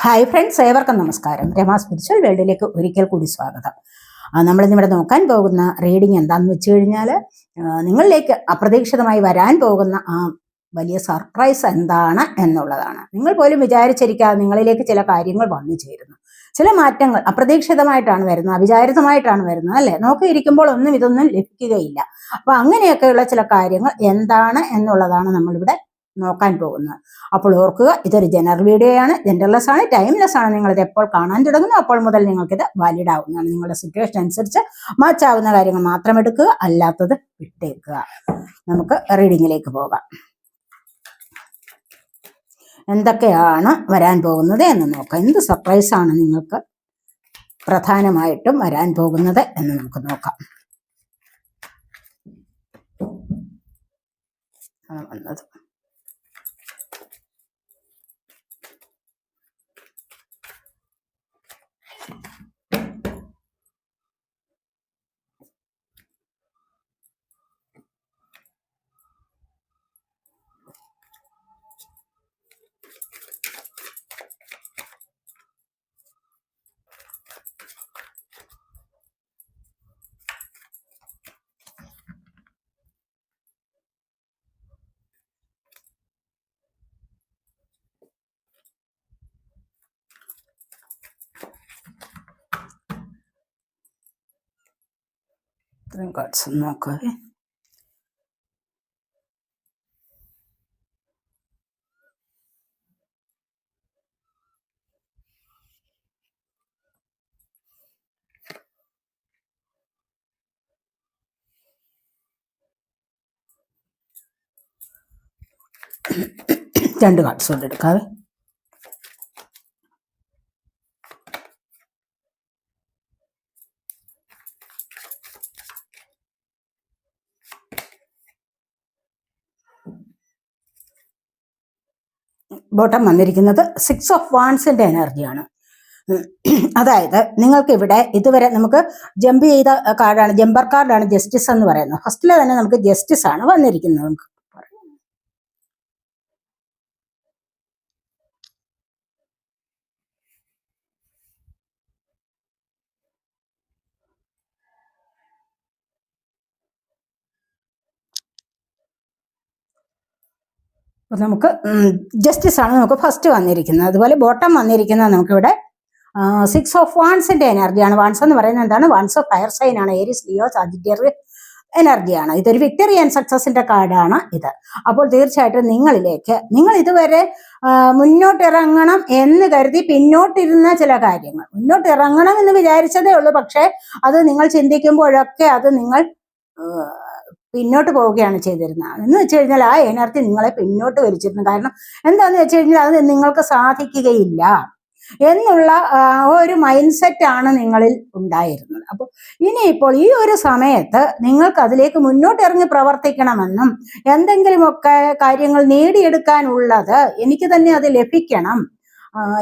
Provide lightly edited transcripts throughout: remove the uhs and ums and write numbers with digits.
Hi friends, ഏവർക്കും നമസ്കാരം. Rama spiritual വേൾഡിലേക്ക് ഒരിക്കൽ കൂടി സ്വാഗതം. നമ്മളിന്നിവിടെ നോക്കാൻ പോകുന്ന റീഡിങ് എന്താണെന്ന് വെച്ച് കഴിഞ്ഞാൽ, നിങ്ങളിലേക്ക് അപ്രതീക്ഷിതമായി വരാൻ പോകുന്ന ആ വലിയ സർപ്രൈസ് എന്താണ് എന്നുള്ളതാണ്. നിങ്ങൾ പോലും വിചാരിച്ചിരിക്കാതെ നിങ്ങളിലേക്ക് ചില കാര്യങ്ങൾ വന്നു ചേരുന്നു. ചില മാറ്റങ്ങൾ അപ്രതീക്ഷിതമായിട്ടാണ് വരുന്നത്, അവിചാരിതമായിട്ടാണ് വരുന്നത്, അല്ലേ? നോക്കിയിരിക്കുമ്പോൾ ഇതൊന്നും ലഭിക്കുകയില്ല. അപ്പൊ അങ്ങനെയൊക്കെയുള്ള ചില കാര്യങ്ങൾ എന്താണ് എന്നുള്ളതാണ് നമ്മളിവിടെ നോക്കാൻ പോകുന്നത്. അപ്പോൾ ഓർക്കുക, ഇതൊരു ജനറൽ വീഡിയോ ആണ്, ജെൻഡർലെസ് ആണ്, ടൈംലെസ് ആണ്. നിങ്ങളിത് എപ്പോൾ കാണാൻ തുടങ്ങുന്നു അപ്പോൾ മുതൽ നിങ്ങൾക്കിത് വാലിഡ് ആവുന്നതാണ്. നിങ്ങളുടെ സിറ്റുവേഷൻ അനുസരിച്ച് മാച്ചാവുന്ന കാര്യങ്ങൾ മാത്രം എടുക്കുക, അല്ലാത്തത് വിട്ടേക്കുക. നമുക്ക് റീഡിങ്ങിലേക്ക് പോകാം. എന്തൊക്കെയാണ് വരാൻ പോകുന്നത് എന്ന് നോക്കാം. എന്ത് സർപ്രൈസാണ് നിങ്ങൾക്ക് പ്രധാനമായിട്ടും വരാൻ പോകുന്നത് എന്ന് നമുക്ക് നോക്കാം. വന്നത് ഇത്രയും കാർഡ്സ് നോക്കാവേ. രണ്ട് കാർഡ്സ് കൊണ്ട് എടുക്കാവേ. ബോട്ടം വന്നിരിക്കുന്നത് 6 ഓഫ് വാൻസിന്റെ എനർജിയാണ്. അതായത് നിങ്ങൾക്ക് ഇവിടെ ഇതുവരെ നമുക്ക് ജമ്പ് ചെയ്ത കാർഡാണ്, ജമ്പർ കാർഡാണ് ജസ്റ്റിസ് എന്ന് പറയുന്നത്. ഫസ്റ്റിലെ തന്നെ നമുക്ക് ജസ്റ്റിസ് ആണ് വന്നിരിക്കുന്നത്. നമുക്ക് ജസ്റ്റിസ് ആണ് നമുക്ക് ഫസ്റ്റ് വന്നിരിക്കുന്നത്. അതുപോലെ ബോട്ടം വന്നിരിക്കുന്നത് നമുക്കിവിടെ 6 ഓഫ് വാൻസിന്റെ എനർജിയാണ്. വാൻസ് എന്ന് പറയുന്നത് എന്താണ്? വാൻസ് ഓഫ് ഫയർ സൈൻ ആണ്. ഏരീസ്, ലിയോ, സാജിറ്റേറിയസ് എനർജിയാണ്. ഇതൊരു വിക്ടറി ആൻഡ് സക്സസിന്റെ കാർഡാണ് ഇത്. അപ്പോൾ തീർച്ചയായിട്ടും നിങ്ങൾ ഇതുവരെ മുന്നോട്ടിറങ്ങണം എന്ന് കരുതി പിന്നോട്ടിരുന്ന ചില കാര്യങ്ങൾ, മുന്നോട്ടിറങ്ങണം എന്ന് വിചാരിച്ചതേ ഉള്ളൂ. പക്ഷെ അത് നിങ്ങൾ ചിന്തിക്കുമ്പോഴൊക്കെ അത് നിങ്ങൾ പിന്നോട്ട് പോവുകയാണ് ചെയ്തിരുന്നത്. എന്ന് വെച്ച് കഴിഞ്ഞാൽ ആ എനർജി നിങ്ങളെ പിന്നോട്ട് വലിച്ചിരുന്നു. കാരണം എന്താന്ന് വെച്ച് കഴിഞ്ഞാൽ അത് നിങ്ങൾക്ക് സാധിക്കുകയില്ല എന്നുള്ള ഒരു മൈൻഡ് സെറ്റ് ആണ് നിങ്ങളിൽ ഉണ്ടായിരുന്നത്. അപ്പോൾ ഇനിയിപ്പോൾ ഈ ഒരു സമയത്ത് നിങ്ങൾക്ക് അതിലേക്ക് മുന്നോട്ട് ഇറങ്ങി പ്രവർത്തിക്കണമെന്നും, എന്തെങ്കിലുമൊക്കെ കാര്യങ്ങൾ നേടിയെടുക്കാനുള്ളത് എനിക്ക് തന്നെ അത് ലഭിക്കണം,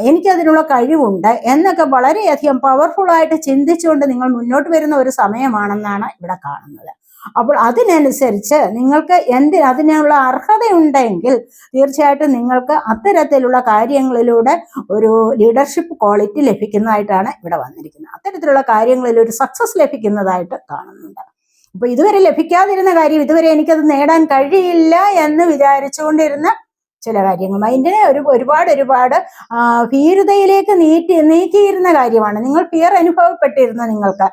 എനിക്കതിനുള്ള കഴിവുണ്ട് എന്നൊക്കെ വളരെയധികം പവർഫുൾ ആയിട്ട് ചിന്തിച്ചുകൊണ്ട് നിങ്ങൾ മുന്നോട്ട് വരുന്ന ഒരു സമയമാണെന്നാണ് ഇവിടെ കാണുന്നത്. അപ്പോൾ അതിനനുസരിച്ച് നിങ്ങൾക്ക് അതിനുള്ള അർഹതയുണ്ടെങ്കിൽ തീർച്ചയായിട്ടും നിങ്ങൾക്ക് അത്തരത്തിലുള്ള കാര്യങ്ങളിലൂടെ ഒരു ലീഡർഷിപ്പ് ക്വാളിറ്റി ലഭിക്കുന്നതായിട്ടാണ് ഇവിടെ വന്നിരിക്കുന്നത്. അത്തരത്തിലുള്ള കാര്യങ്ങളിൽ ഒരു സക്സസ് ലഭിക്കുന്നതായിട്ട് കാണുന്നുണ്ട്. അപ്പൊ ഇതുവരെ ലഭിക്കാതിരുന്ന കാര്യം, ഇതുവരെ എനിക്കത് നേടാൻ കഴിയില്ല എന്ന് വിചാരിച്ചുകൊണ്ടിരുന്ന ചില കാര്യങ്ങൾ മൈൻഡിനെ ഒരുപാട് ഭീരുതയിലേക്ക് നീക്കിയിരുന്ന കാര്യമാണ്. നിങ്ങൾ ഫിയർ അനുഭവപ്പെട്ടിരുന്ന നിങ്ങൾക്ക്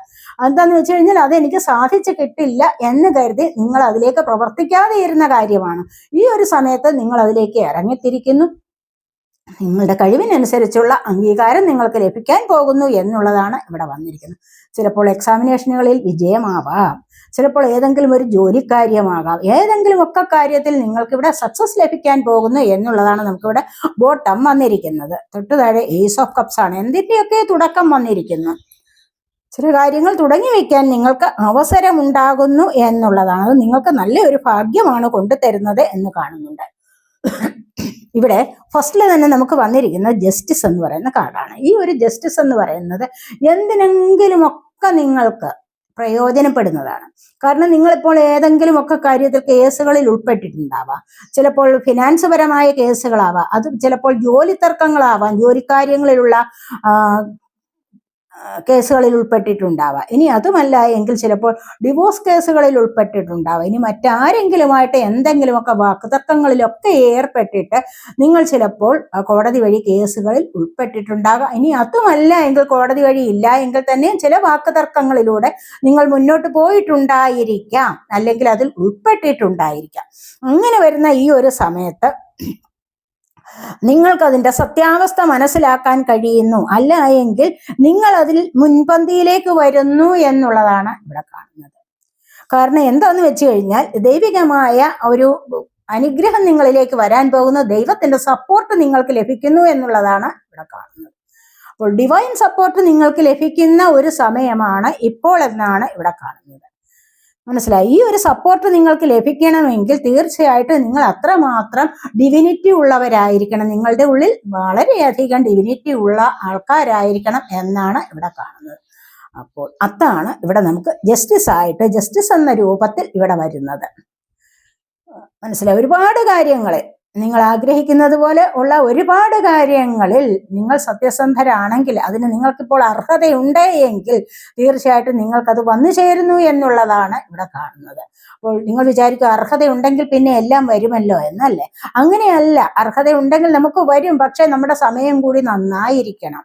എന്താന്ന് വെച്ച് കഴിഞ്ഞാൽ അതെനിക്ക് സാധിച്ചു കിട്ടില്ല എന്ന് കരുതി നിങ്ങൾ അതിലേക്ക് പ്രവർത്തിക്കാതെ ഇരുന്ന കാര്യമാണ്. ഈ ഒരു സമയത്ത് നിങ്ങൾ അതിലേക്ക് ഇറങ്ങിത്തിരിക്കുന്നു. നിങ്ങളുടെ കഴിവിനനുസരിച്ചുള്ള അംഗീകാരം നിങ്ങൾക്ക് ലഭിക്കാൻ പോകുന്നു എന്നുള്ളതാണ് ഇവിടെ വന്നിരിക്കുന്നത്. ചിലപ്പോൾ എക്സാമിനേഷനുകളിൽ വിജയമാവാം, ചിലപ്പോൾ ഏതെങ്കിലും ഒരു ജോലിക്കാര്യമാകാം, ഏതെങ്കിലും ഒക്കെ കാര്യത്തിൽ നിങ്ങൾക്ക് ഇവിടെ സക്സസ് ലഭിക്കാൻ പോകുന്നു എന്നുള്ളതാണ് നമുക്കിവിടെ ബോട്ടം വന്നിരിക്കുന്നത്. തൊട്ടു താഴെ ഏസ് ഓഫ് കപ്സ് ആണ്. എന്തിന്റെയൊക്കെ തുടക്കം വന്നിരിക്കുന്നു. ചില കാര്യങ്ങൾ തുടങ്ങി വെക്കാൻ നിങ്ങൾക്ക് അവസരം ഉണ്ടാകുന്നു എന്നുള്ളതാണ്. അത് നിങ്ങൾക്ക് നല്ലൊരു ഭാഗ്യമാണ് കൊണ്ടുതരുന്നത് എന്ന് കാണുന്നുണ്ട്. ഇവിടെ ഫസ്റ്റിൽ തന്നെ നമുക്ക് വന്നിരിക്കുന്നത് ജസ്റ്റിസ് എന്ന് പറയുന്ന കാർഡാണ്. ഈ ഒരു ജസ്റ്റിസ് എന്ന് പറയുന്നത് എന്തിനെങ്കിലുമൊക്കെ നിങ്ങൾക്ക് പ്രയോജനപ്പെടുന്നതാണ്. കാരണം നിങ്ങളിപ്പോൾ ഏതെങ്കിലും ഒക്കെ കാര്യത്തിൽ കേസുകളിൽ ഉൾപ്പെട്ടിട്ടുണ്ടാവാം. ചിലപ്പോൾ ഫിനാൻസ് പരമായ കേസുകളാവാം, അത് ചിലപ്പോൾ ജോലി തർക്കങ്ങളാവാം, ജോലിക്കാര്യങ്ങളിലുള്ള കേസുകളിൽ ഉൾപ്പെട്ടിട്ടുണ്ടാവാം. ഇനി അതുമല്ല എങ്കിൽ ചിലപ്പോൾ ഡിവോഴ്സ് കേസുകളിൽ ഉൾപ്പെട്ടിട്ടുണ്ടാവാം. ഇനി മറ്റാരെങ്കിലുമായിട്ട് എന്തെങ്കിലുമൊക്കെ വാക്കുതർക്കങ്ങളിലൊക്കെ ഏർപ്പെട്ടിട്ട് നിങ്ങൾ ചിലപ്പോൾ കോടതി വഴി കേസുകളിൽ ഉൾപ്പെട്ടിട്ടുണ്ടാകാം. ഇനി അതുമല്ല എങ്കിൽ കോടതി വഴി ഇല്ല എങ്കിൽ തന്നെ ചില വാക്കുതർക്കങ്ങളിലൂടെ നിങ്ങൾ മുന്നോട്ട് പോയിട്ടുണ്ടായിരിക്കാം, അല്ലെങ്കിൽ അതിൽ ഉൾപ്പെട്ടിട്ടുണ്ടായിരിക്കാം. അങ്ങനെ വരുന്ന ഈ ഒരു സമയത്ത് നിങ്ങൾക്കതിൻ്റെ സത്യാവസ്ഥ മനസ്സിലാക്കാൻ കഴിയുന്നു, അല്ല എങ്കിൽ നിങ്ങൾ അതിൽ മുൻപന്തിയിലേക്ക് വരുന്നു എന്നുള്ളതാണ് ഇവിടെ കാണുന്നത്. കാരണം എന്താന്ന് വെച്ച് കഴിഞ്ഞാൽ ദൈവികമായ ഒരു അനുഗ്രഹം നിങ്ങളിലേക്ക് വരാൻ പോകുന്ന ദൈവത്തിന്റെ സപ്പോർട്ട് നിങ്ങൾക്ക് ലഭിക്കുന്നു എന്നുള്ളതാണ് ഇവിടെ കാണുന്നത്. അപ്പോൾ ഡിവൈൻ സപ്പോർട്ട് നിങ്ങൾക്ക് ലഭിക്കുന്ന ഒരു സമയമാണ് ഇപ്പോൾ എന്നാണ് ഇവിടെ കാണുന്നത്. മനസ്സിലായി? ഈ ഒരു സപ്പോർട്ട് നിങ്ങൾക്ക് ലഭിക്കണമെങ്കിൽ തീർച്ചയായിട്ടും നിങ്ങൾ അത്രമാത്രം ഡിവിനിറ്റി ഉള്ളവരായിരിക്കണം, നിങ്ങളുടെ ഉള്ളിൽ വളരെയധികം ഡിവിനിറ്റി ഉള്ള ആൾക്കാരായിരിക്കണം എന്നാണ് ഇവിടെ കാണുന്നത്. അപ്പോൾ അതാണ് ഇവിടെ നമുക്ക് ജസ്റ്റിസ് എന്ന രൂപത്തിൽ ഇവിടെ വരുന്നത്. മനസ്സിലായി? ഒരുപാട് കാര്യങ്ങൾ നിങ്ങൾ ആഗ്രഹിക്കുന്നത് പോലെ ഉള്ള ഒരുപാട് കാര്യങ്ങളിൽ നിങ്ങൾ സത്യസന്ധരാണെങ്കിൽ, അതിന് നിങ്ങൾക്കിപ്പോൾ അർഹതയുണ്ട് എങ്കിൽ തീർച്ചയായിട്ടും നിങ്ങൾക്കത് വന്നു ചേരുന്നു എന്നുള്ളതാണ് ഇവിടെ കാണുന്നത്. അപ്പോൾ നിങ്ങൾ വിചാരിക്കുക അർഹതയുണ്ടെങ്കിൽ പിന്നെ എല്ലാം വരുമല്ലോ എന്നല്ലേ? അങ്ങനെയല്ല. അർഹതയുണ്ടെങ്കിൽ നമുക്ക് വരും, പക്ഷെ നമ്മുടെ സമയം കൂടി നന്നായിരിക്കണം,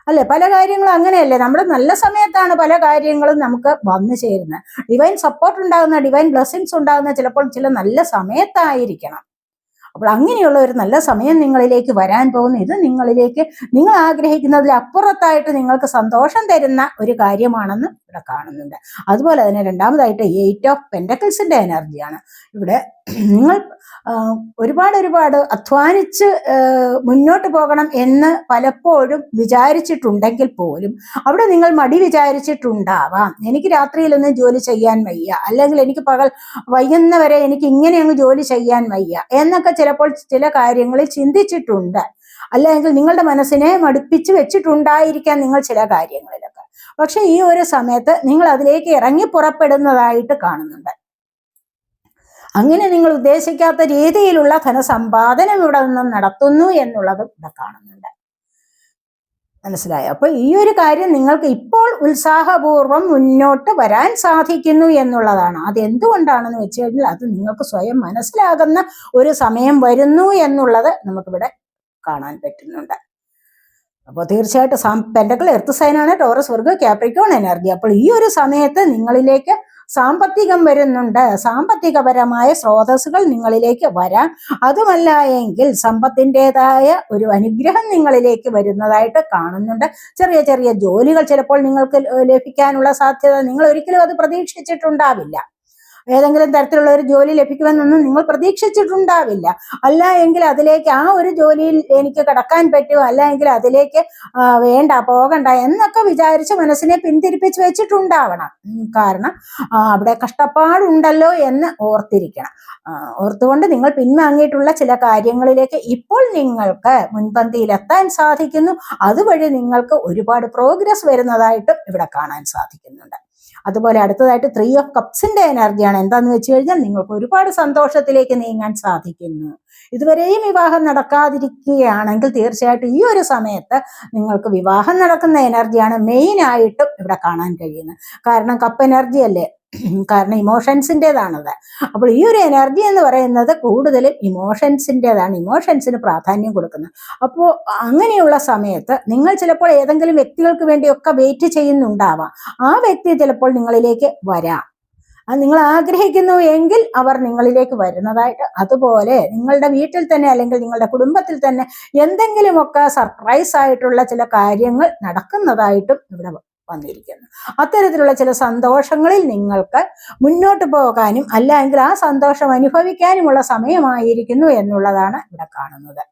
അല്ലെ? പല കാര്യങ്ങളും അങ്ങനെയല്ലേ, നമ്മുടെ നല്ല സമയത്താണ് പല കാര്യങ്ങളും നമുക്ക് വന്നു ചേരുന്നത്. ഡിവൈൻ സപ്പോർട്ട് ഉണ്ടാകുന്ന, ഡിവൈൻ ബ്ലെസ്സിങ്സ് ഉണ്ടാകുന്ന ചിലപ്പോൾ ചില നല്ല സമയത്തായിരിക്കണം. അപ്പോൾ അങ്ങനെയുള്ള ഒരു നല്ല സമയം നിങ്ങളിലേക്ക് വരാൻ പോകുന്നു. ഇത് നിങ്ങളിലേക്ക് നിങ്ങൾ ആഗ്രഹിക്കുന്നതിൽ അപ്പുറത്തായിട്ട് നിങ്ങൾക്ക് സന്തോഷം തരുന്ന ഒരു കാര്യമാണെന്ന് ഇവിടെ കാണുന്നുണ്ട്. അതുപോലെ തന്നെ രണ്ടാമതായിട്ട് 8 ഓഫ് പെന്റക്കിൾസിന്റെ എനർജിയാണ് ഇവിടെ. നിങ്ങൾ ഒരുപാട് അധ്വാനിച്ച് മുന്നോട്ട് പോകണം എന്ന് പലപ്പോഴും വിചാരിച്ചിട്ടുണ്ടെങ്കിൽ പോലും അവിടെ നിങ്ങൾ മടി വിചാരിച്ചിട്ടുണ്ടാവാം. എനിക്ക് രാത്രിയിലൊന്നും ജോലി ചെയ്യാൻ വയ്യ, അല്ലെങ്കിൽ എനിക്ക് പകൽ വൈകുന്നവരെ എനിക്ക് ഇങ്ങനെ അങ്ങ് ജോലി ചെയ്യാൻ വയ്യ എന്നൊക്കെ ചിലപ്പോൾ ചില കാര്യങ്ങളിൽ ചിന്തിച്ചിട്ടുണ്ട്, അല്ലെങ്കിൽ നിങ്ങളുടെ മനസ്സിനെ മടുപ്പിച്ച് വെച്ചിട്ടുണ്ടായിരിക്കാം നിങ്ങൾ ചില കാര്യങ്ങളിലൊക്കെ. പക്ഷെ ഈ ഒരു സമയത്ത് നിങ്ങൾ അതിലേക്ക് ഇറങ്ങി പുറപ്പെടുന്നതായിട്ട് കാണുന്നുണ്ട്. അങ്ങനെ നിങ്ങൾ ഉദ്ദേശിക്കാത്ത രീതിയിലുള്ള ധനസമ്പാദനം ഇവിടെ നിന്നും നടത്തുന്നു എന്നുള്ളതും ഇവിടെ കാണുന്നുണ്ട്. മനസ്സിലായോ? അപ്പൊ ഈ ഒരു കാര്യം നിങ്ങൾക്ക് ഇപ്പോൾ ഉത്സാഹപൂർവ്വം മുന്നോട്ട് വരാൻ സാധിക്കുന്നു എന്നുള്ളതാണ്. അത് എന്തുകൊണ്ടാണെന്ന് വെച്ച് കഴിഞ്ഞാൽ അത് നിങ്ങൾക്ക് സ്വയം മനസ്സിലാകുന്ന ഒരു സമയം വരുന്നു എന്നുള്ളത് നമുക്കിവിടെ കാണാൻ പറ്റുന്നുണ്ട്. അപ്പോൾ തീർച്ചയായിട്ടും പെന്റക്കിൾ എർത്ത് സൈനാണ്, ടോറസ്, വർഗ്ഗ, കാപ്രിക്കോൺ എനർജി. അപ്പോൾ ഈ ഒരു സമയത്ത് നിങ്ങളിലേക്ക് സാമ്പത്തികം വരുന്നുണ്ട്, സാമ്പത്തികപരമായ സ്രോതസ്സുകൾ നിങ്ങളിലേക്ക് വരാം. അതുമല്ല എങ്കിൽ സമ്പത്തിൻ്റെതായ ഒരു അനുഗ്രഹം നിങ്ങളിലേക്ക് വരുന്നതായിട്ട് കാണുന്നുണ്ട്. ചെറിയ ചെറിയ ജോലികൾ ചിലപ്പോൾ നിങ്ങൾക്ക് ലഭിക്കാനുള്ള സാധ്യത നിങ്ങൾ ഒരിക്കലും അത് പ്രതീക്ഷിച്ചിട്ടുണ്ടാവില്ല. ഏതെങ്കിലും തരത്തിലുള്ള ഒരു ജോലി ലഭിക്കുമെന്നൊന്നും നിങ്ങൾ പ്രതീക്ഷിച്ചിട്ടുണ്ടാവില്ല. അല്ല എങ്കിൽ അതിലേക്ക് ആ ഒരു ജോലിയിൽ എനിക്ക് കടക്കാൻ പറ്റുമോ, അല്ല എങ്കിൽ അതിലേക്ക് വേണ്ട പോകണ്ട എന്നൊക്കെ വിചാരിച്ച് മനസ്സിനെ പിന്തിരിപ്പിച്ച് വെച്ചിട്ടുണ്ടാവണം. കാരണം അവിടെ കഷ്ടപ്പാടുണ്ടല്ലോ എന്ന് ഓർത്തിരിക്കണം. ഓർത്തുകൊണ്ട് നിങ്ങൾ പിൻവാങ്ങിയിട്ടുള്ള ചില കാര്യങ്ങളിലേക്ക് ഇപ്പോൾ നിങ്ങൾക്ക് മുൻപന്തിയിലെത്താൻ സാധിക്കുന്നു. അതുവഴി നിങ്ങൾക്ക് ഒരുപാട് പ്രോഗ്രസ് വരുന്നതായിട്ടും ഇവിടെ കാണാൻ സാധിക്കുന്നുണ്ട്. അതുപോലെ അടുത്തതായിട്ട് 3 ഓഫ് കപ്സിന്റെ എനർജിയാണ്. എന്താന്ന് വെച്ച് കഴിഞ്ഞാൽ നിങ്ങൾക്ക് ഒരുപാട് സന്തോഷത്തിലേക്ക് നീങ്ങാൻ സാധിക്കുന്നു. ഇതുവരെയും വിവാഹം നടക്കാതിരിക്കുകയാണെങ്കിൽ തീർച്ചയായിട്ടും ഈ ഒരു സമയത്ത് നിങ്ങൾക്ക് വിവാഹം നടക്കുന്ന എനർജിയാണ് മെയിൻ ആയിട്ടും ഇവിടെ കാണാൻ കഴിയുന്നത്. കാരണം കപ്പ് എനർജി അല്ലേ, കാരണം ഇമോഷൻസിൻ്റെതാണത്. അപ്പോൾ ഈ ഒരു എനർജി എന്ന് പറയുന്നത് കൂടുതലും ഇമോഷൻസിൻ്റെതാണ്, ഇമോഷൻസിന് പ്രാധാന്യം കൊടുക്കുന്നത്. അപ്പോൾ അങ്ങനെയുള്ള സമയത്ത് നിങ്ങൾ ചിലപ്പോൾ ഏതെങ്കിലും വ്യക്തികൾക്ക് വേണ്ടിയൊക്കെ വെയിറ്റ് ചെയ്യുന്നുണ്ടാവാം. ആ വ്യക്തി ചിലപ്പോൾ നിങ്ങളിലേക്ക് വരാം. അത് നിങ്ങൾ ആഗ്രഹിക്കുന്നു എങ്കിൽ അവർ നിങ്ങളിലേക്ക് വരുന്നതായിട്ട്, അതുപോലെ നിങ്ങളുടെ വീട്ടിൽ തന്നെ അല്ലെങ്കിൽ നിങ്ങളുടെ കുടുംബത്തിൽ തന്നെ എന്തെങ്കിലുമൊക്കെ സർപ്രൈസ് ആയിട്ടുള്ള ചില കാര്യങ്ങൾ നടക്കുന്നതായിട്ടും ഇവിടെ വന്നിരിക്കുന്നു. അത്തരത്തിലുള്ള ചില സന്തോഷങ്ങളിൽ നിങ്ങൾക്ക് മുന്നോട്ട് പോകാനും അല്ലെങ്കിൽ ആ സന്തോഷം അനുഭവിക്കാനുമുള്ള സമയമായിരിക്കുന്നു എന്നുള്ളതാണ് ഇവിടെ കാണുന്നത്.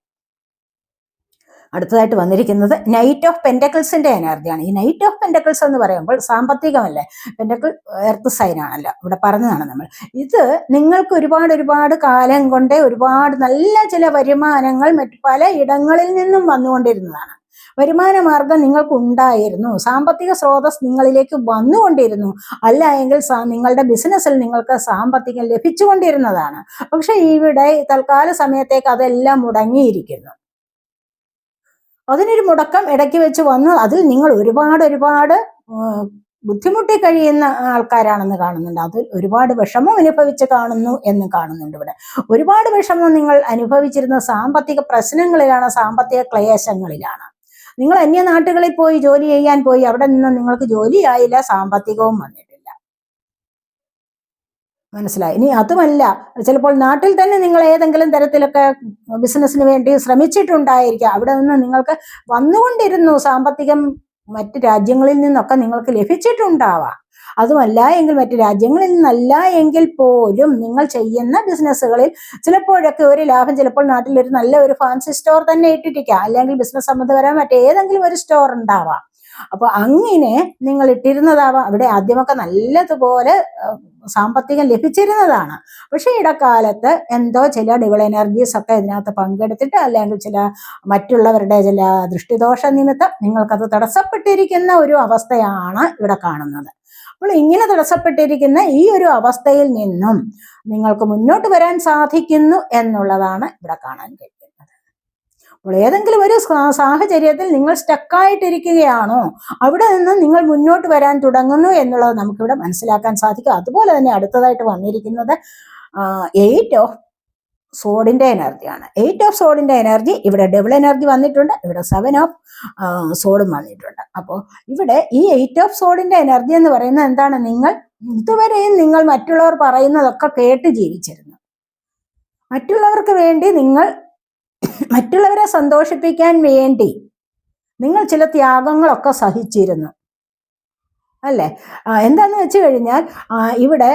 അടുത്തതായിട്ട് വന്നിരിക്കുന്നത് നൈറ്റ് ഓഫ് പെന്റക്കിൾസിന്റെ എനർജിയാണ്. ഈ നൈറ്റ് ഓഫ് പെന്റക്കിൾസ് എന്ന് പറയുമ്പോൾ സാമ്പത്തികമല്ലേ, പെന്റക്കിൾ എർത്ത് സൈൻ ആണല്ലോ, ഇവിടെ പറഞ്ഞതാണ് നമ്മൾ. ഇത് നിങ്ങൾക്ക് ഒരുപാട് കാലം കൊണ്ട് ഒരുപാട് നല്ല ചില വരുമാനങ്ങൾ മറ്റു പല ഇടങ്ങളിൽ നിന്നും വന്നുകൊണ്ടിരുന്നതാണ്. വരുമാന മാർഗം നിങ്ങൾക്ക് ഉണ്ടായിരുന്നു, സാമ്പത്തിക സ്രോതസ് നിങ്ങളിലേക്ക് വന്നുകൊണ്ടിരുന്നു, അല്ല എങ്കിൽ നിങ്ങളുടെ ബിസിനസ്സിൽ നിങ്ങൾക്ക് സാമ്പത്തികം ലഭിച്ചുകൊണ്ടിരുന്നതാണ്. പക്ഷെ ഇവിടെ തൽക്കാല സമയത്തേക്ക് അതെല്ലാം മുടങ്ങിയിരിക്കുന്നു. അതിനൊരു മുടക്കം ഇടയ്ക്ക് വെച്ച് വന്നു. അതിൽ നിങ്ങൾ ഒരുപാട് ബുദ്ധിമുട്ടി കഴിയുന്ന ആൾക്കാരാണെന്ന് കാണുന്നുണ്ട്. അതിൽ ഒരുപാട് വിഷമം അനുഭവിച്ച് കാണുന്നു എന്ന് കാണുന്നുണ്ട്. ഇവിടെ ഒരുപാട് വിഷമം നിങ്ങൾ അനുഭവിച്ചിരുന്ന സാമ്പത്തിക പ്രശ്നങ്ങളിലാണ്, സാമ്പത്തിക ക്ലേശങ്ങളിലാണ്. നിങ്ങൾ അന്യനാട്ടുകളിൽ പോയി ജോലി ചെയ്യാൻ പോയി, അവിടെ നിന്ന് നിങ്ങൾക്ക് ജോലിയായില്ല, സാമ്പത്തികവും വന്നിട്ടില്ല. മനസ്സിലായി. ഇനി അതുമല്ല, ചിലപ്പോൾ നാട്ടിൽ തന്നെ നിങ്ങൾ ഏതെങ്കിലും തരത്തിലൊക്കെ ബിസിനസ്സിന് വേണ്ടി ശ്രമിച്ചിട്ടുണ്ടായിരിക്കാം. അവിടെ നിന്ന് നിങ്ങൾക്ക് വന്നുകൊണ്ടിരുന്നു സാമ്പത്തികം, മറ്റ് രാജ്യങ്ങളിൽ നിന്നൊക്കെ നിങ്ങൾക്ക് ലഭിച്ചിട്ടുണ്ടാവാം. അതുമല്ല എങ്കിൽ മറ്റു രാജ്യങ്ങളിൽ നിന്നല്ല എങ്കിൽ പോലും നിങ്ങൾ ചെയ്യുന്ന ബിസിനസ്സുകളിൽ ചിലപ്പോഴൊക്കെ ഒരു ലാഭം, ചിലപ്പോൾ നാട്ടിൽ ഒരു നല്ല ഒരു ഫാൻസി സ്റ്റോർ തന്നെ ഇട്ടിരിക്കാം, അല്ലെങ്കിൽ ബിസിനസ് സംബന്ധപരമായ മറ്റേതെങ്കിലും ഒരു സ്റ്റോർ ഉണ്ടാവാം. അപ്പൊ അങ്ങനെ നിങ്ങൾ ഇട്ടിരുന്നതാവാം. അവിടെ ആദ്യമൊക്കെ നല്ലതുപോലെ സാമ്പത്തികം ലഭിച്ചിരുന്നതാണ്. പക്ഷെ ഇടക്കാലത്ത് എന്തോ ചില ഡിവൽ എനർജീസ് ഒക്കെ ഇതിനകത്ത് പങ്കെടുത്തിട്ട്, അല്ലെങ്കിൽ ചില മറ്റുള്ളവരുടെ ചില ദൃഷ്ടിദോഷ നിമിത്തം നിങ്ങൾക്കത് തടസ്സപ്പെട്ടിരിക്കുന്ന ഒരു അവസ്ഥയാണ് ഇവിടെ കാണുന്നത്. അപ്പോൾ ഇങ്ങനെ തടസ്സപ്പെട്ടിരിക്കുന്ന ഈ ഒരു അവസ്ഥയിൽ നിന്നും നിങ്ങൾക്ക് മുന്നോട്ട് വരാൻ സാധിക്കുന്നു എന്നുള്ളതാണ് ഇവിടെ കാണാൻ കഴിയുന്നത്. അപ്പോൾ ഏതെങ്കിലും ഒരു സാഹചര്യത്തിൽ നിങ്ങൾ സ്റ്റക്കായിട്ടിരിക്കുകയാണോ, അവിടെ നിന്ന് നിങ്ങൾ മുന്നോട്ട് വരാൻ തുടങ്ങുന്നു എന്നുള്ളത് നമുക്കിവിടെ മനസ്സിലാക്കാൻ സാധിക്കും. അതുപോലെ തന്നെ അടുത്തതായിട്ട് വന്നിരിക്കുന്നത് 8 ഓഫ് സോഡിന്റെ എനർജിയാണ്. 8 ഓഫ് സോഡിന്റെ എനർജി, ഇവിടെ ഡബിൾ എനർജി വന്നിട്ടുണ്ട്, ഇവിടെ 7 ഓഫ് സോഡും വന്നിട്ടുണ്ട്. അപ്പോൾ ഇവിടെ ഈ 8 ഓഫ് സോഡിന്റെ എനർജി എന്ന് പറയുന്നത് എന്താണ്? നിങ്ങൾ ഇതുവരെയും നിങ്ങൾ മറ്റുള്ളവർ പറയുന്നതൊക്കെ കേട്ട് ജീവിച്ചിരുന്നു. മറ്റുള്ളവർക്ക് വേണ്ടി മറ്റുള്ളവരെ സന്തോഷിപ്പിക്കാൻ വേണ്ടി നിങ്ങൾ ചില ത്യാഗങ്ങളൊക്കെ സഹിച്ചിരുന്നു, അല്ലേ? എന്താന്ന് വെച്ച് കഴിഞ്ഞാൽ ഇവിടെ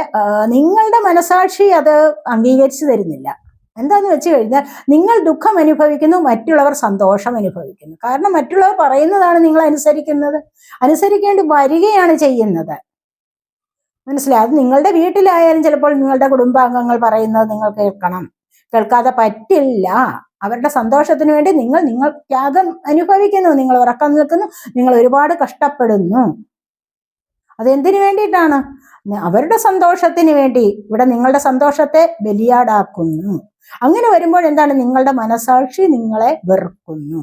നിങ്ങളുടെ മനസാക്ഷി അത് അംഗീകരിച്ചു തരുന്നില്ല. എന്താന്ന് വെച്ച് കഴിഞ്ഞാൽ നിങ്ങൾ ദുഃഖം അനുഭവിക്കുന്നു, മറ്റുള്ളവർ സന്തോഷം അനുഭവിക്കുന്നു. കാരണം മറ്റുള്ളവർ പറയുന്നതാണ് നിങ്ങൾ അനുസരിക്കേണ്ടി വരികയാണ് ചെയ്യുന്നത്. മനസ്സിലായി? അത് നിങ്ങളുടെ വീട്ടിലായാലും ചിലപ്പോൾ നിങ്ങളുടെ കുടുംബാംഗങ്ങൾ പറയുന്നത് നിങ്ങൾ കേൾക്കാതെ പറ്റില്ല. അവരുടെ സന്തോഷത്തിന് വേണ്ടി നിങ്ങൾ ത്യാഗം അനുഭവിക്കുന്നു, നിങ്ങൾ ഉറക്കം നിൽക്കുന്നു, നിങ്ങൾ ഒരുപാട് കഷ്ടപ്പെടുന്നു. അതെന്തിനു വേണ്ടിയിട്ടാണ്? അവരുടെ സന്തോഷത്തിന് വേണ്ടി. ഇവിടെ നിങ്ങളുടെ സന്തോഷത്തെ ബലിയാടാക്കുന്നു. അങ്ങനെ വരുമ്പോൾ എന്താണ്? നിങ്ങളുടെ മനസാക്ഷി നിങ്ങളെ വെറുക്കുന്നു.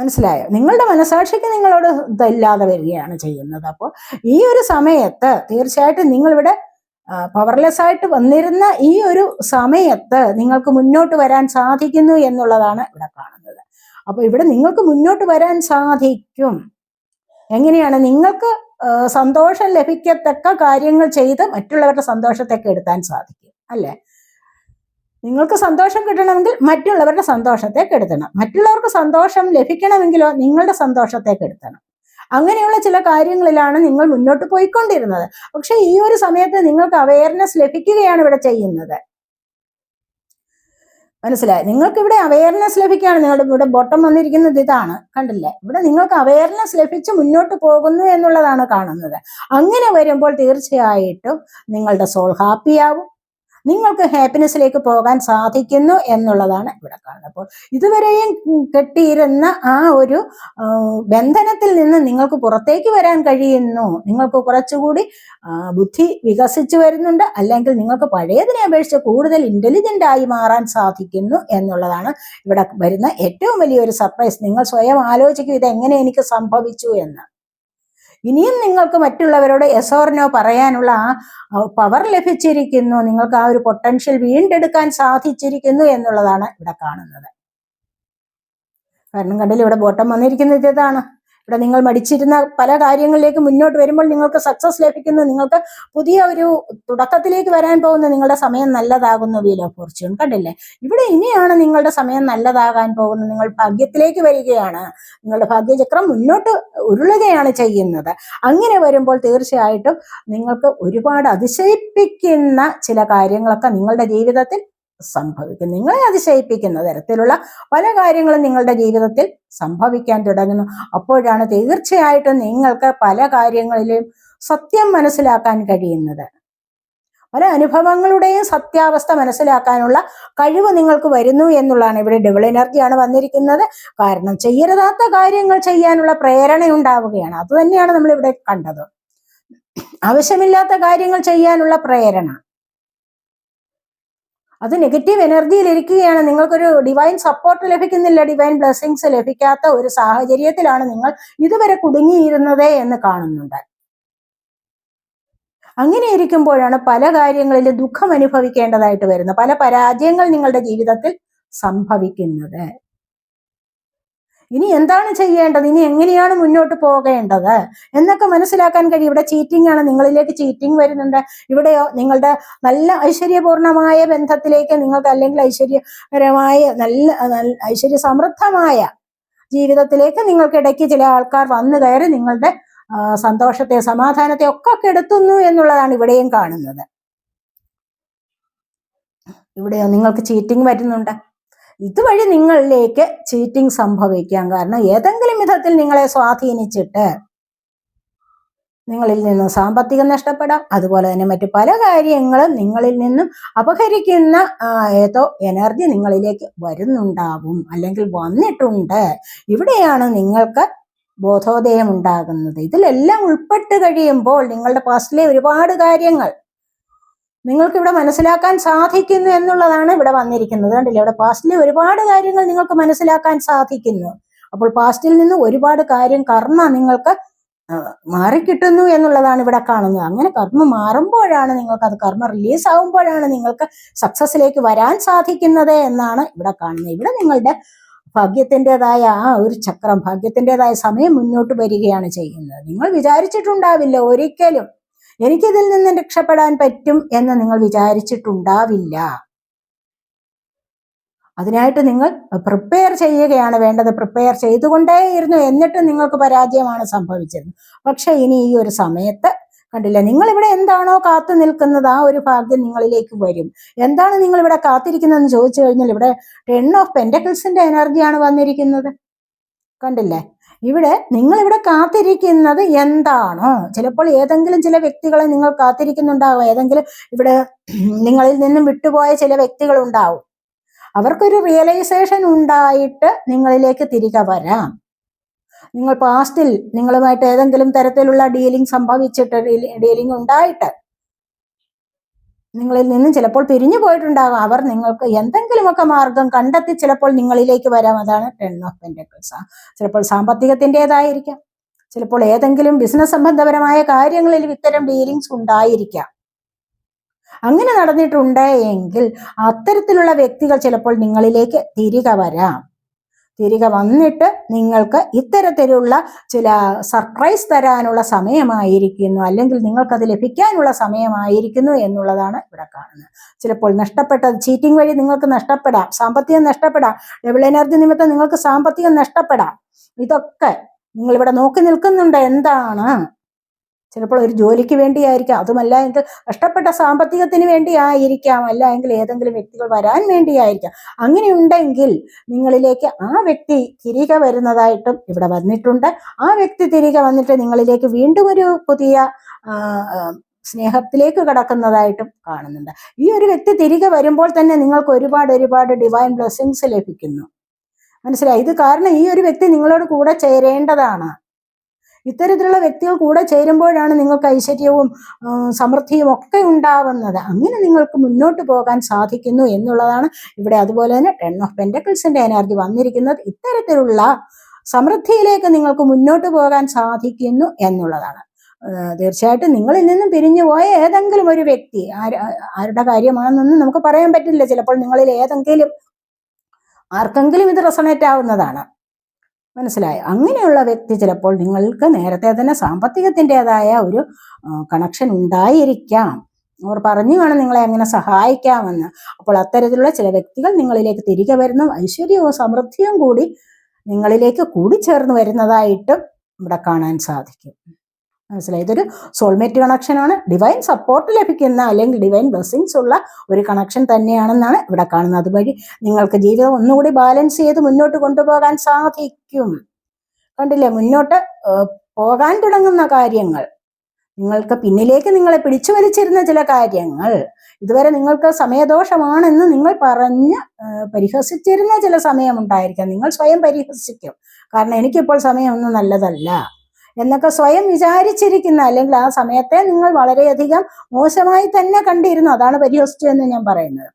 മനസ്സിലായോ? നിങ്ങളുടെ മനസാക്ഷിക്ക് നിങ്ങളോട് ഇല്ലാതെ വരികയാണ് ചെയ്യുന്നത്. അപ്പോൾ ഈ ഒരു സമയത്ത് തീർച്ചയായിട്ടും നിങ്ങളിവിടെ പവർലെസ് ആയിട്ട് വന്നിരുന്ന ഈ ഒരു സമയത്ത് നിങ്ങൾക്ക് മുന്നോട്ട് വരാൻ സാധിക്കുന്നു എന്നുള്ളതാണ് ഇവിടെ കാണുന്നത്. അപ്പൊ ഇവിടെ നിങ്ങൾക്ക് മുന്നോട്ട് വരാൻ സാധിക്കും. എങ്ങനെയാണ്? നിങ്ങൾക്ക് സന്തോഷം ലഭിക്കത്തക്ക കാര്യങ്ങൾ ചെയ്ത് മറ്റുള്ളവരുടെ സന്തോഷത്തേക്ക് എടുത്താൻ സാധിക്കും, അല്ലേ? നിങ്ങൾക്ക് സന്തോഷം കിട്ടണമെങ്കിൽ മറ്റുള്ളവരുടെ സന്തോഷത്തേക്ക് എടുത്തണം. മറ്റുള്ളവർക്ക് സന്തോഷം ലഭിക്കണമെങ്കിലോ നിങ്ങളുടെ സന്തോഷത്തേക്ക് എടുത്തണം. അങ്ങനെയുള്ള ചില കാര്യങ്ങളിലാണ് നിങ്ങൾ മുന്നോട്ട് പോയിക്കൊണ്ടിരുന്നത്. പക്ഷെ ഈ ഒരു സമയത്ത് നിങ്ങൾക്ക് അവയർനെസ് ലഭിക്കുകയാണ് ഇവിടെ ചെയ്യുന്നത്. മനസ്സിലായി? നിങ്ങൾക്ക് ഇവിടെ അവയർനെസ് ലഭിക്കുകയാണ്. നിങ്ങളുടെ ഇവിടെ ബോട്ടം വന്നിരിക്കുന്നത് ഇതാണ്, കണ്ടില്ലേ? ഇവിടെ നിങ്ങൾക്ക് അവയർനെസ് ലഭിച്ച് മുന്നോട്ട് പോകുന്നു എന്നുള്ളതാണ് കാണുന്നത്. അങ്ങനെ വരുമ്പോൾ തീർച്ചയായിട്ടും നിങ്ങളുടെ സോൾ ഹാപ്പിയാവും, നിങ്ങൾക്ക് ഹാപ്പിനെസ്സിലേക്ക് പോകാൻ സാധിക്കുന്നു എന്നുള്ളതാണ് ഇവിടെ കാണുന്നത്. അപ്പോൾ ഇതുവരെയും കെട്ടിയിരുന്ന ആ ഒരു ബന്ധനത്തിൽ നിന്ന് നിങ്ങൾക്ക് പുറത്തേക്ക് വരാൻ കഴിയുന്നു. നിങ്ങൾക്ക് കുറച്ചുകൂടി ബുദ്ധി വികസിച്ചു വരുന്നുണ്ട്, അല്ലെങ്കിൽ നിങ്ങൾക്ക് പഴയതിനെ അപേക്ഷിച്ച് കൂടുതൽ ഇന്റലിജന്റ് ആയി മാറാൻ സാധിക്കുന്നു എന്നുള്ളതാണ് ഇവിടെ വരുന്ന ഏറ്റവും വലിയൊരു സർപ്രൈസ്. നിങ്ങൾ സ്വയം ആലോചിക്കും, ഇതെങ്ങനെ എനിക്ക് സംഭവിച്ചു എന്ന്. ഇനിയും നിങ്ങൾക്ക് മറ്റുള്ളവരോട് യെസ് ഓർ നോ പറയാനുള്ള ആ പവർ ലഭിച്ചിരിക്കുന്നു, നിങ്ങൾക്ക് ആ ഒരു പൊട്ടൻഷ്യൽ വീണ്ടെടുക്കാൻ സാധിച്ചിരിക്കുന്നു എന്നുള്ളതാണ് ഇവിടെ കാണുന്നത്. കാരണം കണ്ടില്ല, ഇവിടെ ബോട്ടം വന്നിരിക്കുന്നത് ഇതാണ്. ഇവിടെ നിങ്ങൾ മടിച്ചിരുന്ന പല കാര്യങ്ങളിലേക്ക് മുന്നോട്ട് വരുമ്പോൾ നിങ്ങൾക്ക് സക്സസ് ലഭിക്കുന്നു, നിങ്ങൾക്ക് പുതിയ ഒരു തുടക്കത്തിലേക്ക് വരാൻ പോകുന്ന നിങ്ങളുടെ സമയം നല്ലതാകുന്നു. വീൽ ഓഫ് ഫോർച്യൂൺ കണ്ടില്ലേ? ഇവിടെ ഇനിയാണ് നിങ്ങളുടെ സമയം നല്ലതാകാൻ പോകുന്നത്. നിങ്ങൾ ഭാഗ്യത്തിലേക്ക് വരികയാണ്, നിങ്ങളുടെ ഭാഗ്യചക്രം മുന്നോട്ട് ഉരുളുകയാണ് ചെയ്യുന്നത്. അങ്ങനെ വരുമ്പോൾ തീർച്ചയായിട്ടും നിങ്ങൾക്ക് ഒരുപാട് അതിശയിപ്പിക്കുന്ന ചില കാര്യങ്ങളൊക്കെ നിങ്ങളുടെ ജീവിതത്തിൽ സംഭവിക്കും. നിങ്ങളെ അതിശയിപ്പിക്കുന്ന തരത്തിലുള്ള പല കാര്യങ്ങളും നിങ്ങളുടെ ജീവിതത്തിൽ സംഭവിക്കാൻ തുടങ്ങുന്നു. അപ്പോഴാണ് തീർച്ചയായിട്ടും നിങ്ങൾക്ക് പല കാര്യങ്ങളിലും സത്യം മനസ്സിലാക്കാൻ കഴിയുന്നത്. പല അനുഭവങ്ങളുടെയും സത്യാവസ്ഥ മനസ്സിലാക്കാനുള്ള കഴിവ് നിങ്ങൾക്ക് വരുന്നു എന്നുള്ളതാണ്. ഇവിടെ ഡബിൾ എനർജിയാണ് വന്നിരിക്കുന്നത്. കാരണം ചെയ്യരുതാത്ത കാര്യങ്ങൾ ചെയ്യാനുള്ള പ്രേരണ ഉണ്ടാവുകയാണ്. അത് തന്നെയാണ് നമ്മൾ ഇവിടെ കണ്ടത്. ആവശ്യമില്ലാത്ത കാര്യങ്ങൾ ചെയ്യാനുള്ള പ്രേരണ, അത് നെഗറ്റീവ് എനർജിയിൽ ഇരിക്കുകയാണ്. നിങ്ങൾക്കൊരു ഡിവൈൻ സപ്പോർട്ട് ലഭിക്കുന്നില്ല, ഡിവൈൻ ബ്ലെസ്സിങ്സ് ലഭിക്കാത്ത ഒരു സാഹചര്യത്തിലാണ് നിങ്ങൾ ഇതുവരെ കുടുങ്ങിയിരുന്നത് എന്ന് കാണുന്നുണ്ട്. അങ്ങനെ ഇരിക്കുമ്പോഴാണ് പല കാര്യങ്ങളിലും ദുഃഖം അനുഭവിക്കേണ്ടതായിട്ട് വരുന്നത്, പല പരാജയങ്ങൾ നിങ്ങളുടെ ജീവിതത്തിൽ സംഭവിക്കുന്നത്. ഇനി എന്താണ് ചെയ്യേണ്ടത്, ഇനി എങ്ങനെയാണ് മുന്നോട്ട് പോകേണ്ടത് എന്നൊക്കെ മനസ്സിലാക്കാൻ കഴിയും. ഇവിടെ ചീറ്റിംഗ് ആണ്, നിങ്ങളിലേക്ക് ചീറ്റിംഗ് വരുന്നുണ്ട്. ഇവിടെയോ നിങ്ങളുടെ നല്ല ഐശ്വര്യപൂർണമായ ബന്ധത്തിലേക്ക് നിങ്ങൾക്ക്, അല്ലെങ്കിൽ ഐശ്വര്യകരമായ നല്ല ഐശ്വര്യ സമൃദ്ധമായ ജീവിതത്തിലേക്ക് നിങ്ങൾക്കിടയ്ക്ക് ചില ആൾക്കാർ വന്നു കയറി നിങ്ങളുടെ സന്തോഷത്തെ സമാധാനത്തെ ഒക്കെ കെടുത്തുന്നു എന്നുള്ളതാണ് ഇവിടെയും കാണുന്നത്. ഇവിടെയോ നിങ്ങൾക്ക് ചീറ്റിംഗ് വരുന്നുണ്ട്. ഇതുവഴി നിങ്ങളിലേക്ക് ചീറ്റിംഗ് സംഭവിക്കാം. കാരണം ഏതെങ്കിലും വിധത്തിൽ നിങ്ങളെ സ്വാധീനിച്ചിട്ട് നിങ്ങളിൽ നിന്നും സാമ്പത്തികം നഷ്ടപ്പെടാം. അതുപോലെ തന്നെ മറ്റു പല കാര്യങ്ങളും നിങ്ങളിൽ നിന്നും അപഹരിക്കുന്ന ഏതോ എനർജി നിങ്ങളിലേക്ക് വരുന്നുണ്ടാകും, അല്ലെങ്കിൽ വന്നിട്ടുണ്ട്. ഇവിടെയാണ് നിങ്ങൾക്ക് ബോധോദയം ഉണ്ടാകുന്നത്. ഇതിലെല്ലാം ഉൾപ്പെട്ട് കഴിയുമ്പോൾ നിങ്ങളുടെ പാസ്റ്റിലെ ഒരുപാട് കാര്യങ്ങൾ നിങ്ങൾക്ക് ഇവിടെ മനസ്സിലാക്കാൻ സാധിക്കുന്നു എന്നുള്ളതാണ് ഇവിടെ വന്നിരിക്കുന്നത്. കണ്ടില്ലേ, ഇവിടെ പാസ്റ്റിലെ ഒരുപാട് കാര്യങ്ങൾ നിങ്ങൾക്ക് മനസ്സിലാക്കാൻ സാധിക്കുന്നു. അപ്പോൾ പാസ്റ്റിൽ നിന്ന് ഒരുപാട് കർമ്മ നിങ്ങൾക്ക് മാറിക്കിട്ടുന്നു എന്നുള്ളതാണ് ഇവിടെ കാണുന്നത്. അങ്ങനെ കർമ്മ മാറുമ്പോഴാണ് നിങ്ങൾക്ക്, അത് കർമ്മ റിലീസ് ആവുമ്പോഴാണ് നിങ്ങൾക്ക് സക്സസിലേക്ക് വരാൻ സാധിക്കുന്നത് എന്നാണ് ഇവിടെ കാണുന്നത്. ഇവിടെ നിങ്ങളുടെ ഭാഗ്യത്തിൻ്റെതായ ആ ഒരു ചക്രം, ഭാഗ്യത്തിൻ്റെതായ സമയം മുന്നോട്ട് വരികയാണ് ചെയ്യുന്നത്. നിങ്ങൾ വിചാരിച്ചിട്ടുണ്ടാവില്ല ഒരിക്കലും എനിക്കിതിൽ നിന്ന് രക്ഷപ്പെടാൻ പറ്റും എന്ന് നിങ്ങൾ വിചാരിച്ചിട്ടുണ്ടാവില്ല. അതിനായിട്ട് നിങ്ങൾ പ്രിപ്പയർ ചെയ്യുകയാണ് വേണ്ടത്. പ്രിപ്പയർ ചെയ്തുകൊണ്ടേയിരുന്നു, എന്നിട്ട് നിങ്ങൾക്ക് പരാജയമാണ് സംഭവിച്ചത്. പക്ഷെ ഇനി ഈ ഒരു സമയത്ത് കണ്ടില്ല, നിങ്ങൾ ഇവിടെ എന്താണോ കാത്തു നിൽക്കുന്നത് ആ ഒരു ഭാഗ്യം നിങ്ങളിലേക്ക് വരും. എന്താണ് നിങ്ങൾ ഇവിടെ കാത്തിരിക്കുന്നതെന്ന് ചോദിച്ചു കഴിഞ്ഞാൽ ഇവിടെ 10 ഓഫ് പെന്റക്കിൾസിന്റെ എനർജിയാണ് വന്നിരിക്കുന്നത്. കണ്ടില്ലേ, ഇവിടെ നിങ്ങൾ ഇവിടെ കാത്തിരിക്കുന്നത് എന്താണോ, ചിലപ്പോൾ ഏതെങ്കിലും ചില വ്യക്തികളെ നിങ്ങൾ കാത്തിരിക്കുന്നുണ്ടാവും. ഏതെങ്കിലും ഇവിടെ നിങ്ങളിൽ നിന്നും വിട്ടുപോയ ചില വ്യക്തികൾ ഉണ്ടാവും. അവർക്കൊരു റിയലൈസേഷൻ ഉണ്ടായിട്ട് നിങ്ങളിലേക്ക് തിരികെ വരാം. നിങ്ങൾ പാസ്റ്റിൽ നിങ്ങളുമായിട്ട് ഏതെങ്കിലും തരത്തിലുള്ള ഡീലിംഗ് ഉണ്ടായിട്ട് നിങ്ങളിൽ നിന്നും ചിലപ്പോൾ പിരിഞ്ഞു പോയിട്ടുണ്ടാകും. അവർ നിങ്ങൾക്ക് എന്തെങ്കിലുമൊക്കെ മാർഗം കണ്ടെത്തി ചിലപ്പോൾ നിങ്ങളിലേക്ക് വരാം. അതാണ് 10 ഓഫ് പെന്റക്കിൾസ്. ചിലപ്പോൾ സാമ്പത്തികത്തിൻ്റെതായിരിക്കാം, ചിലപ്പോൾ ഏതെങ്കിലും ബിസിനസ് സംബന്ധപരമായ കാര്യങ്ങളിൽ ഇത്തരം ഡീലിങ്സ് ഉണ്ടായിരിക്കാം. അങ്ങനെ നടന്നിട്ടുണ്ട് എങ്കിൽ അത്തരത്തിലുള്ള വ്യക്തികൾ ചിലപ്പോൾ നിങ്ങളിലേക്ക് തിരികെ വരാം. തിരികെ വന്നിട്ട് നിങ്ങൾക്ക് ഇത്തരത്തിലുള്ള ചില സർപ്രൈസ് തരാനുള്ള സമയമായിരിക്കുന്നു, അല്ലെങ്കിൽ നിങ്ങൾക്കത് ലഭിക്കാനുള്ള സമയമായിരിക്കുന്നു എന്നുള്ളതാണ് ഇവിടെ കാണുന്നത്. ചിലപ്പോൾ നഷ്ടപ്പെട്ടത് ചീറ്റിംഗ് വഴി നിങ്ങൾക്ക് നഷ്ടപ്പെടാം, സാമ്പത്തികം നഷ്ടപ്പെടാം, ഡബിൾ എനർജി നിമിത്തം നിങ്ങൾക്ക് സാമ്പത്തികം നഷ്ടപ്പെടാം. ഇതൊക്കെ നിങ്ങളിവിടെ നോക്കി നിൽക്കുന്നുണ്ട്. എന്താണ്, ചിലപ്പോൾ ഒരു ജോലിക്ക് വേണ്ടിയായിരിക്കാം, അതുമല്ല എങ്കിൽ നഷ്ടപ്പെട്ട സാമ്പത്തികത്തിന് വേണ്ടിയായിരിക്കാം, അല്ല എങ്കിൽ ഏതെങ്കിലും വ്യക്തികൾ വരാൻ വേണ്ടിയായിരിക്കാം. അങ്ങനെ ഉണ്ടെങ്കിൽ നിങ്ങളിലേക്ക് ആ വ്യക്തി തിരികെ വരുന്നതായിട്ടും ഇവിടെ വന്നിട്ടുണ്ട്. ആ വ്യക്തി തിരികെ വന്നിട്ട് നിങ്ങളിലേക്ക് വീണ്ടും ഒരു പുതിയ സ്നേഹത്തിലേക്ക് കടക്കുന്നതായിട്ടും കാണുന്നുണ്ട്. ഈ ഒരു വ്യക്തി തിരികെ വരുമ്പോൾ തന്നെ നിങ്ങൾക്ക് ഒരുപാട് ഡിവൈൻ ബ്ലെസ്സിങ്സ് ലഭിക്കുന്നു. മനസ്സിലായി? ഇത് കാരണം ഈ ഒരു വ്യക്തി നിങ്ങളോട് കൂടെ ചേരേണ്ടതാണ്. ഇത്തരത്തിലുള്ള വ്യക്തികൾ കൂടെ ചേരുമ്പോഴാണ് നിങ്ങൾക്ക് ഐശ്വര്യവും സമൃദ്ധിയും ഒക്കെ ഉണ്ടാവുന്നത്. അങ്ങനെ നിങ്ങൾക്ക് മുന്നോട്ട് പോകാൻ സാധിക്കുന്നു എന്നുള്ളതാണ് ഇവിടെ. അതുപോലെ തന്നെ 10 ഓഫ് പെന്റക്കിൾസിന്റെ എനർജി വന്നിരിക്കുന്നത് ഇത്തരത്തിലുള്ള സമൃദ്ധിയിലേക്ക് നിങ്ങൾക്ക് മുന്നോട്ട് പോകാൻ സാധിക്കുന്നു എന്നുള്ളതാണ്. തീർച്ചയായിട്ടും നിങ്ങളിൽ നിന്നും പിരിഞ്ഞു പോയ ഏതെങ്കിലും ഒരു വ്യക്തി, ആരുടെ കാര്യമാണെന്നൊന്നും നമുക്ക് പറയാൻ പറ്റില്ല. ചിലപ്പോൾ നിങ്ങളിൽ ആർക്കെങ്കിലും ഇത് റെസണേറ്റ് ആവുന്നതാണ്. മനസ്സിലായോ? അങ്ങനെയുള്ള വ്യക്തി ചിലപ്പോൾ നിങ്ങൾക്ക് നേരത്തെ തന്നെ സാമ്പത്തികത്തിൻ്റെതായ ഒരു കണക്ഷൻ ഉണ്ടായിരിക്കാം. അവർ പറഞ്ഞു കാണും നിങ്ങളെ എങ്ങനെ സഹായിക്കാമെന്ന്. അപ്പോൾ അത്തരത്തിലുള്ള ചില വ്യക്തികൾ നിങ്ങളിലേക്ക് തിരികെ വരുന്നു, ഐശ്വര്യവും സമൃദ്ധിയും കൂടി നിങ്ങളിലേക്ക് കൂടിച്ചേർന്ന് വരുന്നതായിട്ടും ഇവിടെ കാണാൻ സാധിക്കും. മനസ്സിലായി? ഇതൊരു സോൾമേറ്റ് കണക്ഷനാണ്. ഡിവൈൻ സപ്പോർട്ട് ലഭിക്കുന്ന അല്ലെങ്കിൽ ഡിവൈൻ ബ്ലെസ്സിങ്സ് ഉള്ള ഒരു കണക്ഷൻ തന്നെയാണെന്നാണ് ഇവിടെ കാണുന്നത്. അതുവഴി നിങ്ങൾക്ക് ജീവിതം ഒന്നുകൂടി ബാലൻസ് ചെയ്ത് മുന്നോട്ട് കൊണ്ടുപോകാൻ സാധിക്കും. കണ്ടില്ലേ, മുന്നോട്ട് പോകാൻ തുടങ്ങുന്ന കാര്യങ്ങൾ നിങ്ങൾക്ക് പിന്നിലേക്ക് നിങ്ങളെ പിടിച്ചു വലിച്ചിരുന്ന ചില കാര്യങ്ങൾ, ഇതുവരെ നിങ്ങൾക്ക് സമയദോഷമാണെന്ന് നിങ്ങൾ പറഞ്ഞ് പരിഹസിച്ചിരുന്ന ചില സമയമുണ്ടായിരിക്കാം. നിങ്ങൾ സ്വയം പരിഹസിക്കും, കാരണം എനിക്കിപ്പോൾ സമയമൊന്നും നല്ലതല്ല എന്നൊക്കെ സ്വയം വിചാരിച്ചിരിക്കുന്ന, അല്ലെങ്കിൽ ആ സമയത്തെ നിങ്ങൾ വളരെയധികം മോശമായി തന്നെ കണ്ടിരുന്നു. അതാണ് പരിഹസിച്ചു എന്ന് ഞാൻ പറയുന്നത്.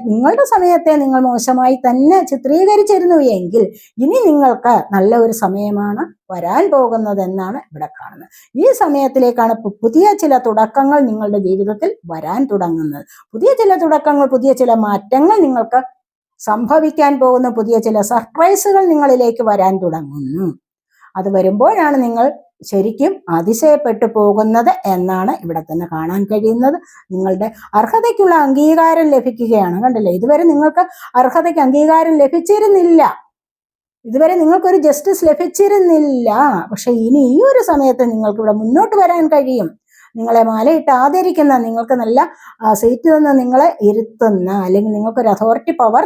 നിങ്ങളുടെ സമയത്തെ നിങ്ങൾ മോശമായി തന്നെ ചിത്രീകരിച്ചിരുന്നു എങ്കിൽ ഇനി നിങ്ങൾക്ക് നല്ല ഒരു സമയമാണ് വരാൻ പോകുന്നതെന്നാണ് ഇവിടെ കാണുന്നത്. ഈ സമയത്തിലേക്കാണ് പുതിയ ചില തുടക്കങ്ങൾ നിങ്ങളുടെ ജീവിതത്തിൽ വരാൻ തുടങ്ങുന്നത്. പുതിയ ചില തുടക്കങ്ങൾ, പുതിയ ചില മാറ്റങ്ങൾ നിങ്ങൾക്ക് സംഭവിക്കാൻ പോകുന്നു. പുതിയ ചില സർപ്രൈസുകൾ നിങ്ങളിലേക്ക് വരാൻ തുടങ്ങുന്നു. അത് വരുമ്പോഴാണ് നിങ്ങൾ ശരിക്കും അതിശയപ്പെട്ടു പോകുന്നത് എന്നാണ് ഇവിടെ തന്നെ കാണാൻ കഴിയുന്നത്. നിങ്ങളുടെ അർഹതയ്ക്കുള്ള അംഗീകാരം ലഭിക്കുകയാണ്. കണ്ടില്ലേ, ഇതുവരെ നിങ്ങൾക്ക് അർഹതയ്ക്ക് അംഗീകാരം ലഭിച്ചിരുന്നില്ല, ഇതുവരെ നിങ്ങൾക്കൊരു ജസ്റ്റിസ് ലഭിച്ചിരുന്നില്ല. പക്ഷെ ഇനി ഈ ഒരു സമയത്ത് നിങ്ങൾക്ക് ഇവിടെ മുന്നോട്ട് വരാൻ കഴിയും. നിങ്ങളെ മാലയിട്ട് ആദരിക്കുന്ന, നിങ്ങൾക്ക് നല്ല സീറ്റ് തന്ന് നിങ്ങളെ ഇരുത്തുന്ന, അല്ലെങ്കിൽ നിങ്ങൾക്കൊരു അതോറിറ്റി പവർ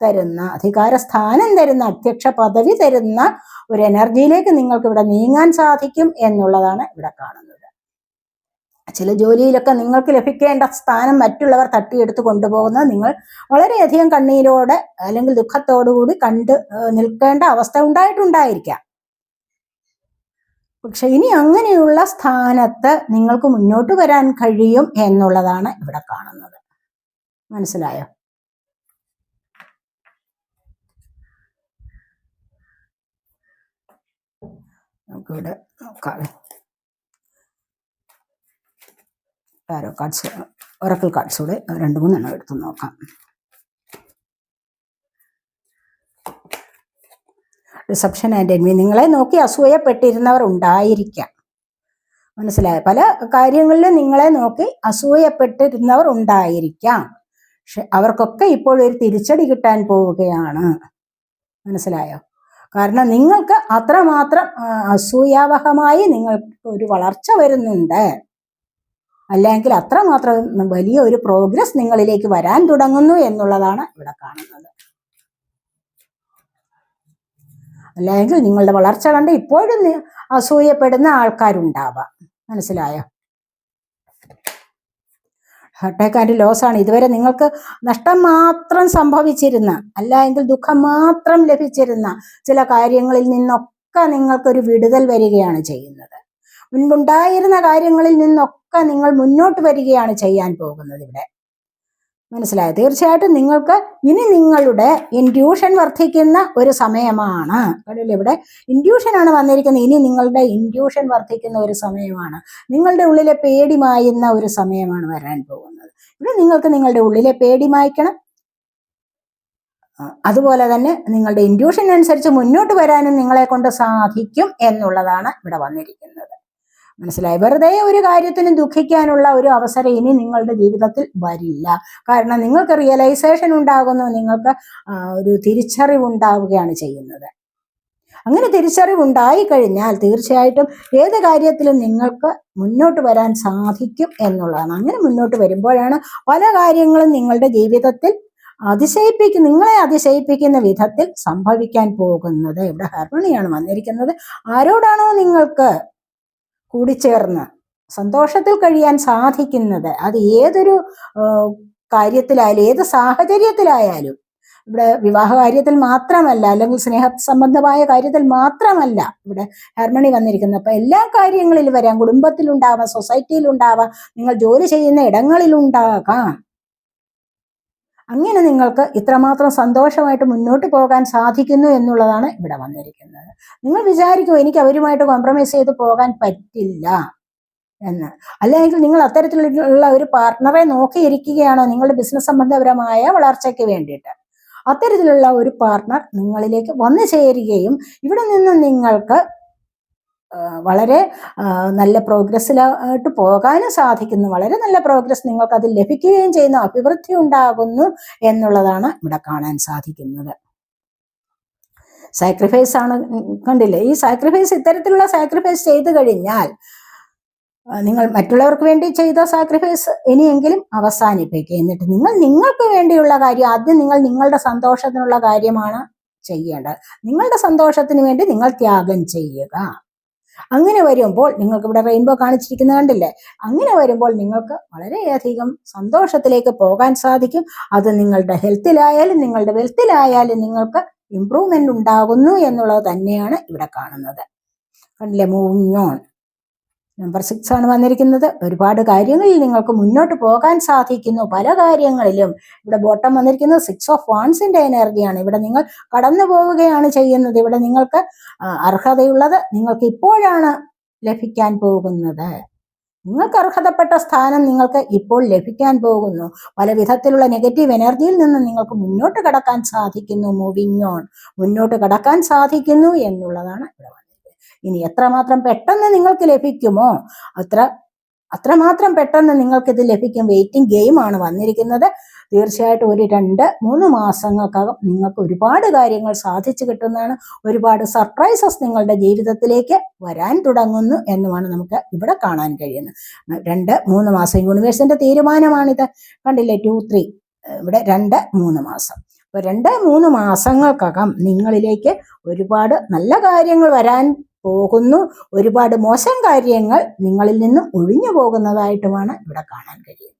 തരുന്ന, അധികാര സ്ഥാനം തരുന്ന, അധ്യക്ഷ പദവി തരുന്ന ഒരു എനർജിയിലേക്ക് നിങ്ങൾക്ക് ഇവിടെ നീങ്ങാൻ സാധിക്കും എന്നുള്ളതാണ് ഇവിടെ കാണുന്നത്. ചില ജോലിയിലൊക്കെ നിങ്ങൾക്ക് ലഭിക്കേണ്ട സ്ഥാനം മറ്റുള്ളവർ തട്ടിയെടുത്ത് കൊണ്ടുപോകുന്നത് നിങ്ങൾ വളരെയധികം കണ്ണീരോടെ അല്ലെങ്കിൽ ദുഃഖത്തോടുകൂടി കണ്ട് നിൽക്കേണ്ട അവസ്ഥ ഉണ്ടായിട്ടുണ്ടായിരിക്കാം. പക്ഷെ ഇനി അങ്ങനെയുള്ള സ്ഥാനത്ത് നിങ്ങൾക്ക് മുന്നോട്ട് വരാൻ കഴിയും എന്നുള്ളതാണ് ഇവിടെ കാണുന്നത്. മനസ്സിലായോ? നമുക്കിവിടെ നോക്കാം. ടാരോ കാർഡ്സ്, ഒറക്കിൾ കാർഡ്സ് കൂടെ 2-3 എടുത്ത് നോക്കാം. റിസപ്ഷൻ ആൻഡ് എൻവി, നിങ്ങളെ നോക്കി അസൂയപ്പെട്ടിരുന്നവർ ഉണ്ടായിരിക്കാം. മനസ്സിലായോ? പല കാര്യങ്ങളിലും നിങ്ങളെ നോക്കി അസൂയപ്പെട്ടിരുന്നവർ ഉണ്ടായിരിക്കാം. പക്ഷെ അവർക്കൊക്കെ ഇപ്പോൾ ഒരു തിരിച്ചടി കിട്ടാൻ പോവുകയാണ്. മനസ്സിലായോ? കാരണം നിങ്ങൾക്ക് അത്രമാത്രം അസൂയാവഹമായി നിങ്ങൾക്ക് ഒരു വളർച്ച വരുന്നുണ്ട്, അല്ലെങ്കിൽ അത്രമാത്രം വലിയ ഒരു പ്രോഗ്രസ് നിങ്ങളിലേക്ക് വരാൻ തുടങ്ങുന്നു എന്നുള്ളതാണ് ഇവിടെ കാണുന്നത്. അല്ലെങ്കിൽ നിങ്ങളുടെ വളർച്ച കണ്ട് ഇപ്പോഴും അസൂയപ്പെടുന്ന ആൾക്കാരുണ്ടാവാം. മനസ്സിലായോ? ഹർട്ട് ആൻഡ് ലോസ് ആണ്. ഇതുവരെ നിങ്ങൾക്ക് നഷ്ടം മാത്രം സംഭവിച്ചിരുന്ന, അല്ല എങ്കിൽ ദുഃഖം മാത്രം ലഭിച്ചിരുന്ന ചില കാര്യങ്ങളിൽ നിന്നൊക്കെ നിങ്ങൾക്കൊരു വിടുതൽ വരികയാണ് ചെയ്യുന്നത്. മുൻപുണ്ടായിരുന്ന കാര്യങ്ങളിൽ നിന്നൊക്കെ നിങ്ങൾ മുന്നോട്ട് വരികയാണ് ചെയ്യാൻ പോകുന്നത് ഇവിടെ. മനസ്സിലായോ? തീർച്ചയായിട്ടും നിങ്ങൾക്ക് ഇനി നിങ്ങളുടെ ഇൻഡ്യൂഷൻ വർദ്ധിക്കുന്ന ഒരു സമയമാണ്. കണ്ടില്ലേ, ഇവിടെ ഇൻഡ്യൂഷനാണ് വന്നിരിക്കുന്നത്. ഇനി നിങ്ങളുടെ ഇൻഡ്യൂഷൻ വർദ്ധിക്കുന്ന ഒരു സമയമാണ്. നിങ്ങളുടെ ഉള്ളിലെ പേടി മായുന്ന ഒരു സമയമാണ് വരാൻ പോകുന്നത്. ഇവിടെ നിങ്ങൾക്ക് നിങ്ങളുടെ ഉള്ളിലെ പേടി മായ്ക്കണം. അതുപോലെ തന്നെ നിങ്ങളുടെ ഇൻഡ്യൂഷൻ അനുസരിച്ച് മുന്നോട്ട് വരാനും നിങ്ങളെ കൊണ്ട് സാധിക്കും എന്നുള്ളതാണ് ഇവിടെ വന്നിരിക്കുന്നത്. മനസ്സിലായി? വെറുതെ ഒരു കാര്യത്തിന് ദുഃഖിക്കാനുള്ള ഒരു അവസരം ഇനി നിങ്ങളുടെ ജീവിതത്തിൽ വരില്ല. കാരണം നിങ്ങൾക്ക് റിയലൈസേഷൻ ഉണ്ടാകുന്നു, നിങ്ങൾക്ക് ഒരു തിരിച്ചറിവുണ്ടാവുകയാണ് ചെയ്യുന്നത്. അങ്ങനെ തിരിച്ചറിവുണ്ടായി കഴിഞ്ഞാൽ തീർച്ചയായിട്ടും ഏത് കാര്യത്തിലും നിങ്ങൾക്ക് മുന്നോട്ട് വരാൻ സാധിക്കും എന്നുള്ളതാണ്. അങ്ങനെ മുന്നോട്ട് വരുമ്പോഴാണ് പല കാര്യങ്ങളും നിങ്ങളുടെ ജീവിതത്തിൽ നിങ്ങളെ അതിശയിപ്പിക്കുന്ന വിധത്തിൽ സംഭവിക്കാൻ പോകുന്നത്. ഇവിടെ ഹാർമണിയാണ് വന്നിരിക്കുന്നത്. ആരോടാണോ നിങ്ങൾക്ക് കൂടിച്ചേർന്ന് സന്തോഷത്തിൽ കഴിയാൻ സാധിക്കുന്നത്, അത് ഏതൊരു കാര്യത്തിലായാലും ഏത് സാഹചര്യത്തിലായാലും, ഇവിടെ വിവാഹ കാര്യത്തിൽ മാത്രമല്ല, അല്ലെങ്കിൽ സ്നേഹ സംബന്ധമായ കാര്യത്തിൽ മാത്രമല്ല ഇവിടെ ഹാർമണി വന്നിരിക്കുന്നത്. അപ്പൊ എല്ലാ കാര്യങ്ങളിലും വരാം. കുടുംബത്തിലുണ്ടാവാം, സൊസൈറ്റിയിലുണ്ടാവാം, നിങ്ങൾ ജോലി ചെയ്യുന്ന ഇടങ്ങളിലുണ്ടാകാം. അങ്ങനെ നിങ്ങൾക്ക് ഇത്രമാത്രം സന്തോഷമായിട്ട് മുന്നോട്ട് പോകാൻ സാധിക്കുന്നു എന്നുള്ളതാണ് ഇവിടെ വന്നിരിക്കുന്നത്. നിങ്ങൾ വിചാരിക്കും എനിക്ക് അവരുമായിട്ട് കോംപ്രമൈസ് ചെയ്ത് പോകാൻ പറ്റില്ല എന്ന്. അല്ലെങ്കിൽ നിങ്ങൾ അത്തരത്തിലുള്ള ഒരു പാർട്ട്ണറെ നോക്കിയിരിക്കുകയാണോ നിങ്ങളുടെ ബിസിനസ് സംബന്ധപരമായ വളർച്ചയ്ക്ക് വേണ്ടിയിട്ട്? അത്തരത്തിലുള്ള ഒരു പാർട്ട്ണർ നിങ്ങളിലേക്ക് വന്നു ചേരുകയും ഇവിടെ നിന്ന് നിങ്ങൾക്ക് വളരെ നല്ല പ്രോഗ്രസ്സിലായിട്ട് പോകാനും സാധിക്കുന്നു. വളരെ നല്ല പ്രോഗ്രസ് നിങ്ങൾക്ക് അതിൽ ലഭിക്കുകയും ചെയ്യുന്നു, അഭിവൃദ്ധി ഉണ്ടാകുന്നു എന്നുള്ളതാണ് ഇവിടെ കാണാൻ സാധിക്കുന്നത്. സാക്രിഫൈസ് ആണ്. കണ്ടില്ലേ, ഈ സാക്രിഫൈസ്, ഇത്തരത്തിലുള്ള സാക്രിഫൈസ് ചെയ്തു കഴിഞ്ഞാൽ നിങ്ങൾ മറ്റുള്ളവർക്ക് വേണ്ടി ചെയ്ത സാക്രിഫൈസ് ഇനിയെങ്കിലും അവസാനിപ്പിക്കുക. എന്നിട്ട് നിങ്ങൾക്ക് വേണ്ടിയുള്ള കാര്യം ആദ്യം നിങ്ങളുടെ സന്തോഷത്തിനുള്ള കാര്യമാണ് ചെയ്യേണ്ടത്. നിങ്ങളുടെ സന്തോഷത്തിന് വേണ്ടി നിങ്ങൾ ത്യാഗം ചെയ്യുക. അങ്ങനെ വരുമ്പോൾ നിങ്ങൾക്ക് ഇവിടെ റെയിൻബോ കാണിച്ചിരിക്കുന്നത് കണ്ടില്ലേ? അങ്ങനെ വരുമ്പോൾ നിങ്ങൾക്ക് വളരെയധികം സന്തോഷത്തിലേക്ക് പോകാൻ സാധിക്കും. അത് നിങ്ങളുടെ ഹെൽത്തിലായാലും നിങ്ങളുടെ വെൽത്തിലായാലും നിങ്ങൾക്ക് ഇംപ്രൂവ്മെന്റ് ഉണ്ടാകുന്നു എന്നുള്ളത് തന്നെയാണ് ഇവിടെ കാണുന്നത്. കണ്ടില്ലേ? Moving on. നമ്പർ 6 ആണ് വന്നിരിക്കുന്നത്. ഒരുപാട് കാര്യങ്ങളിൽ നിങ്ങൾക്ക് മുന്നോട്ട് പോകാൻ സാധിക്കുന്നു, പല കാര്യങ്ങളിലും. ഇവിടെ ബോട്ടം വന്നിരിക്കുന്നത് 6 ഓഫ് വാൺസിന്റെ എനർജിയാണ്. ഇവിടെ നിങ്ങൾ കടന്നു പോവുകയാണ് ചെയ്യുന്നത്. ഇവിടെ നിങ്ങൾക്ക് അർഹതയുള്ളത് നിങ്ങൾക്ക് ഇപ്പോഴാണ് ലഭിക്കാൻ പോകുന്നത്. നിങ്ങൾക്ക് അർഹതപ്പെട്ട സ്ഥാനം നിങ്ങൾക്ക് ഇപ്പോൾ ലഭിക്കാൻ പോകുന്നു. പല വിധത്തിലുള്ള നെഗറ്റീവ് എനർജിയിൽ നിന്ന് നിങ്ങൾക്ക് മുന്നോട്ട് കടക്കാൻ സാധിക്കുന്നു. മൂവിങ് ഓൺ, മുന്നോട്ട് കടക്കാൻ സാധിക്കുന്നു എന്നുള്ളതാണ് ഇവിടെ. ഇനി എത്രമാത്രം പെട്ടെന്ന് നിങ്ങൾക്ക് ലഭിക്കുമോ അത്രമാത്രം പെട്ടെന്ന് നിങ്ങൾക്ക് ഇത് ലഭിക്കും. വെയിറ്റിംഗ് ഗെയിമാണ് വന്നിരിക്കുന്നത്. തീർച്ചയായിട്ടും ഒരു 2-3 മാസങ്ങൾക്കകം നിങ്ങൾക്ക് ഒരുപാട് കാര്യങ്ങൾ സാധിച്ചു കിട്ടുന്നതാണ്. ഒരുപാട് സർപ്രൈസസ് നിങ്ങളുടെ ജീവിതത്തിലേക്ക് വരാൻ തുടങ്ങുന്നു എന്നുമാണ് നമുക്ക് ഇവിടെ കാണാൻ കഴിയുന്നത്. 2-3 മാസം യൂണിവേഴ്സിന്റെ തീരുമാനമാണിത്. കണ്ടില്ലേ? 2-3, ഇവിടെ 2-3 മാസം. അപ്പൊ 2-3 മാസങ്ങൾക്കകം നിങ്ങളിലേക്ക് ഒരുപാട് നല്ല കാര്യങ്ങൾ വരാൻ പോകുന്നു. ഒരുപാട് മോശം കാര്യങ്ങൾ നിങ്ങളിൽ നിന്നും ഒഴിഞ്ഞു പോകുന്നതായിട്ടുമാണ് ഇവിടെ കാണാൻ കഴിയുന്നത്.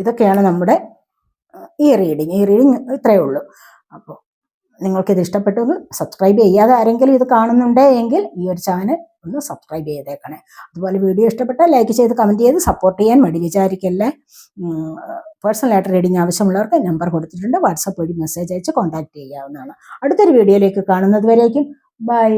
ഇതൊക്കെയാണ് നമ്മുടെ ഈ റീഡിങ് ഇത്രയേ ഉള്ളൂ. അപ്പോൾ നിങ്ങൾക്കിത് ഇഷ്ടപ്പെട്ടെങ്കിൽ സബ്സ്ക്രൈബ് ചെയ്യാതെ ആരെങ്കിലും ഇത് കാണുന്നുണ്ടെങ്കിൽ ഈ ഒരു ചാനൽ ഒന്ന് സബ്സ്ക്രൈബ് ചെയ്തേക്കണേ. അതുപോലെ വീഡിയോ ഇഷ്ടപ്പെട്ടാൽ ലൈക്ക് ചെയ്ത് കമൻറ്റ് ചെയ്ത് സപ്പോർട്ട് ചെയ്യാൻ മടി വിചാരിക്കല്ലേ. പേഴ്സണലായിട്ട് റീഡിങ് ആവശ്യമുള്ളവർക്ക് നമ്പർ കൊടുത്തിട്ടുണ്ട്. വാട്സപ്പ് വഴി മെസ്സേജ് അയച്ച് കോൺടാക്ട് ചെയ്യാവുന്നതാണ്. അടുത്തൊരു വീഡിയോയിലേക്ക് കാണുന്നത് വരേക്കും ബൈ.